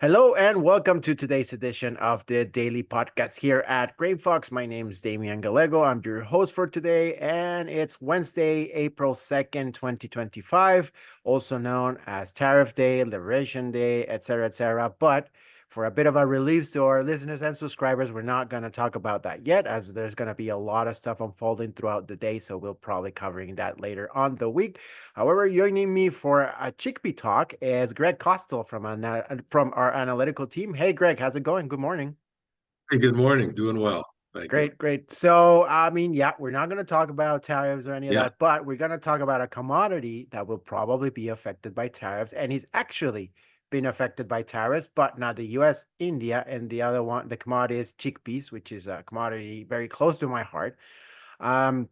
Hello and welcome to today's edition of the Daily Podcast here at GrainFox. My name is Demian Gallego. I'm your host for today, and it's Wednesday, April 2nd, 2025, also known as Tariff Day, Liberation Day, etc., etc. But for a bit of a relief to our listeners and subscribers, we're not going to talk about that yet, as there's going to be a lot of stuff unfolding throughout the day. So we'll probably covering that later on the week. However, joining me for a chickpea talk is Greg Kostal from our analytical team. Hey, Greg, how's it going? Good morning. Hey, good morning. Doing well. Thank you. Great, great. So, I mean, yeah, we're not going to talk about tariffs or any of Yeah. that, but we're going to talk about a commodity that will probably be affected by tariffs, and is actually been affected by tariffs, but not the US, India, and the other one, the commodity is chickpeas, which is a commodity very close to my heart. To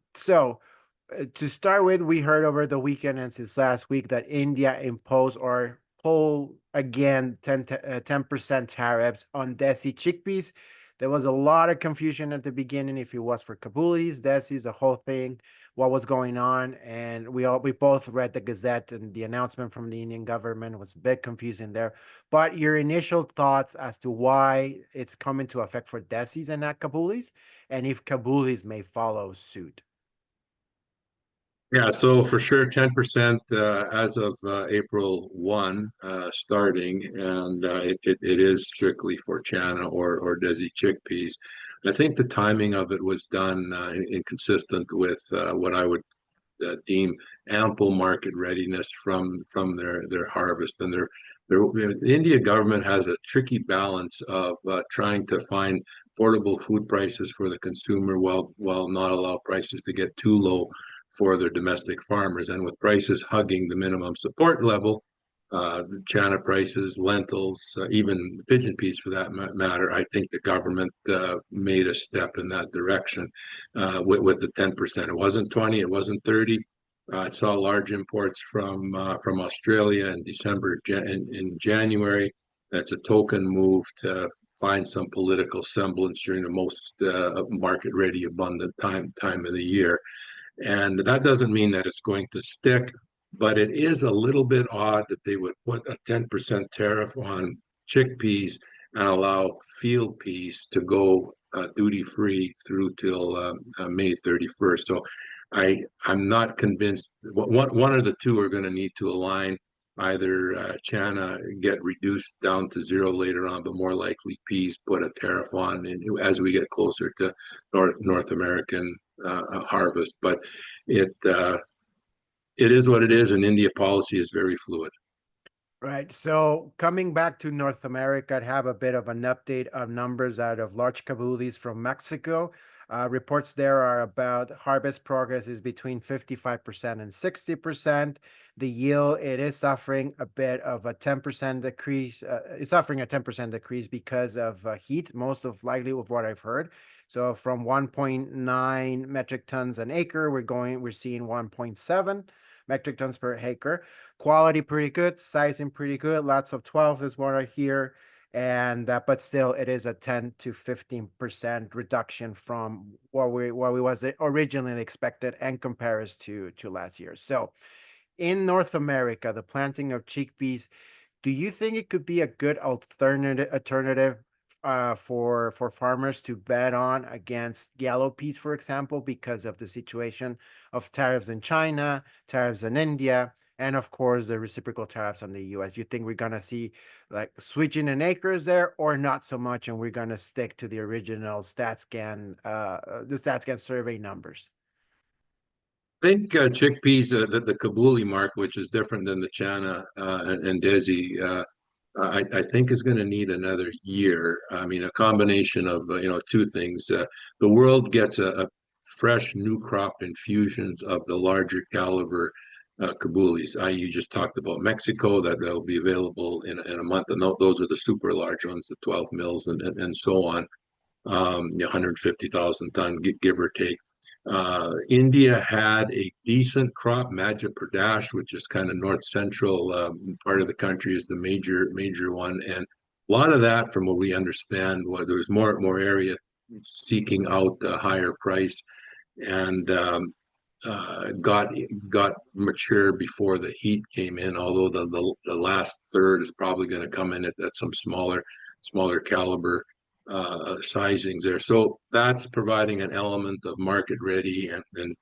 start with, we heard over the weekend and since last week that India imposed or pulled again 10% tariffs on desi chickpeas. There was a lot of confusion at the beginning if it was for kabulis, desis, the whole thing, what was going on. And we both read the Gazette, and the announcement from the Indian government was a bit confusing there. But your initial thoughts as to why it's coming to effect for desis and not kabulis, and if kabulis may follow suit. Yeah, so for sure, 10% as of April 1 starting, and it is strictly for China or Desi chickpeas. I think the timing of it was done inconsistent with what I would deem ample market readiness from their harvest. And the India government has a tricky balance of trying to find affordable food prices for the consumer while not allow prices to get too low for their domestic farmers. And with prices hugging the minimum support level, China prices, lentils, even pigeon peas for that matter, I think the government made a step in that direction with the 10%. It wasn't 20, it wasn't 30. I saw large imports from Australia in in January. That's a token move to find some political semblance during the most market-ready, abundant time of the year. And that doesn't mean that it's going to stick, but it is a little bit odd that they would put a 10% tariff on chickpeas and allow field peas to go duty free through till May 31st. So I'm not convinced. One of the two are going to need to align. Either China get reduced down to zero later on, but more likely peas put a tariff on as we get closer to North American harvest. But it uh, it is what it is, and India policy is very fluid. Right. So coming back to North America, I'd have a bit of an update of numbers out of large kabulis from Mexico. Reports there are about harvest progress is between 55% and 60%. The yield, it is suffering a bit of a 10% decrease. It's suffering a 10% decrease because of heat, most of likely of what I've heard. So from 1.9 metric tons an acre, we're seeing 1.7 metric tons per acre. Quality pretty good, sizing pretty good. Lots of 12 is what I hear. And but still it is a 10 to 15% reduction from what we was originally expected and compares to last year. So in North America, the planting of chickpeas, do you think it could be a good alternative for farmers to bet on against yellow peas, for example, because of the situation of tariffs in China, tariffs in India, and of course the reciprocal tariffs on the US? You think we're gonna see like switching in acres there, or not so much, and we're gonna stick to the original the StatScan survey numbers? I think chickpeas, the Kabuli market, which is different than the China and Desi, I think is going to need another year. I mean, a combination of two things. The world gets a fresh new crop infusions of the larger caliber Kabulis. You just talked about Mexico, that will be available in a month, and those are the super large ones, the 12 mils and so on, 150,000 ton, give or take. India had a decent crop. Madhya Pradesh, which is kind of north central part of the country, is the major one, and a lot of that, from what we understand, there's more area seeking out a higher price, and got mature before the heat came in. Although the last third is probably going to come in at some smaller caliber sizings there. So that's providing an element of market ready and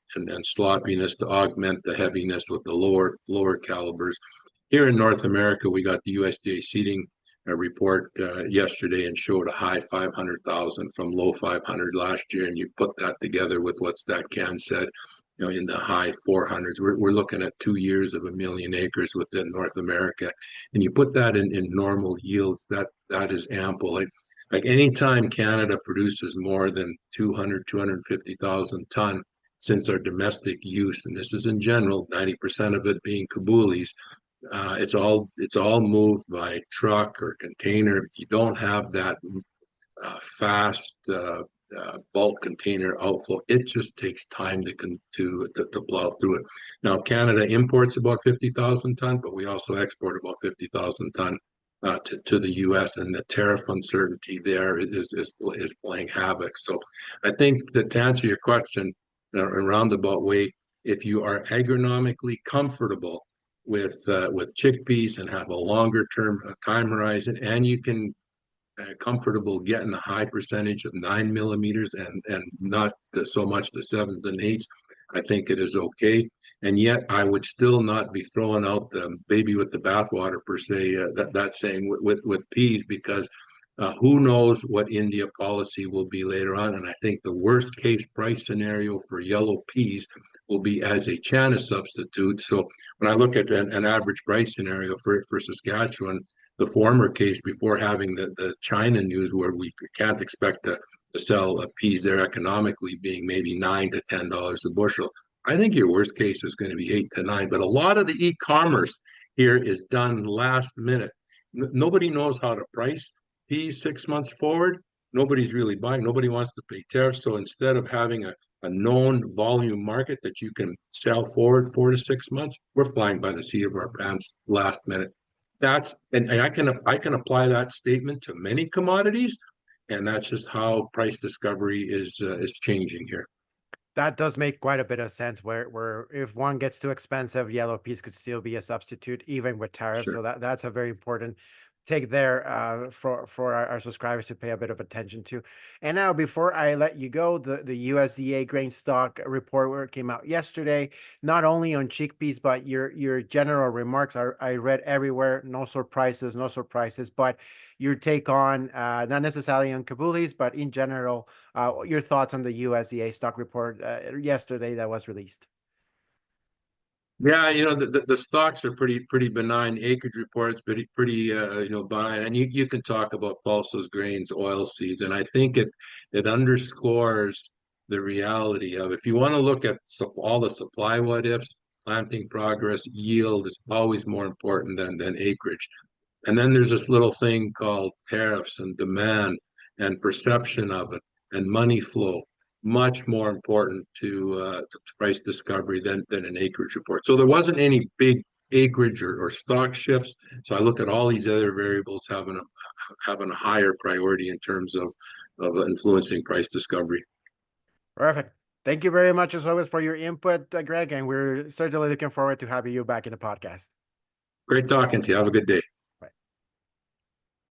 sloppiness to augment the heaviness with the lower calibers. Here in North America, we got the USDA seeding report yesterday and showed a high 500,000 from low 500 last year. And you put that together with what StatCan said, in the high 400s. We're looking at 2 years of 1 million acres within North America. And you put that in normal yields, that is ample. Like anytime Canada produces more than 250,000 ton since our domestic use, and this is in general, 90% of it being kabulis, it's all moved by truck or container. You don't have that fast bulk container outflow. It just takes time to plow through it. Now Canada imports about 50,000 ton, but we also export about 50,000 ton to the U.S. and the tariff uncertainty there is playing havoc. So I think that to answer your question in a roundabout way, if you are agronomically comfortable with chickpeas and have a longer term time horizon, and you can comfortable getting a high percentage of 9 millimeters and not so much the sevens and eights, I think it is okay. And yet, I would still not be throwing out the baby with the bathwater per se. That saying with peas, because who knows what India policy will be later on. And I think the worst case price scenario for yellow peas will be as a China substitute. So when I look at an average price scenario for Saskatchewan, the former case before having the China news where we can't expect to sell peas there economically being maybe $9 to $10 a bushel. I think your worst case is going to be 8 to 9. But a lot of the e-commerce here is done last minute. Nobody knows how to price peas 6 months forward. Nobody's really buying. Nobody wants to pay tariffs. So instead of having a known volume market that you can sell forward 4 to 6 months, we're flying by the seat of our pants last minute. And I can apply that statement to many commodities, and that's just how price discovery is changing here. That does make quite a bit of sense. Where if one gets too expensive, yellow peas could still be a substitute, even with tariffs. Sure. So that's a very important take there for our subscribers to pay a bit of attention to. And now, before I let you go, the USDA grain stock report where it came out yesterday, not only on chickpeas, but your general remarks I read everywhere. No surprises, no surprises. But your take on not necessarily on kabulis, but in general, your thoughts on the USDA stock report yesterday that was released. Yeah, the stocks are pretty benign. Acreage reports pretty benign, and you can talk about pulses, grains, oil seeds, and I think it underscores the reality of, if you want to look at all the supply what ifs, planting progress, yield is always more important than acreage. And then there's this little thing called tariffs and demand and perception of it and money flow, much more important to price discovery than an acreage report. So there wasn't any big acreage or stock shifts. So I look at all these other variables having a higher priority in terms of influencing price discovery. Perfect. Thank you very much as always for your input, Greg, and we're certainly looking forward to having you back in the podcast. Great talking to you. Have a good day.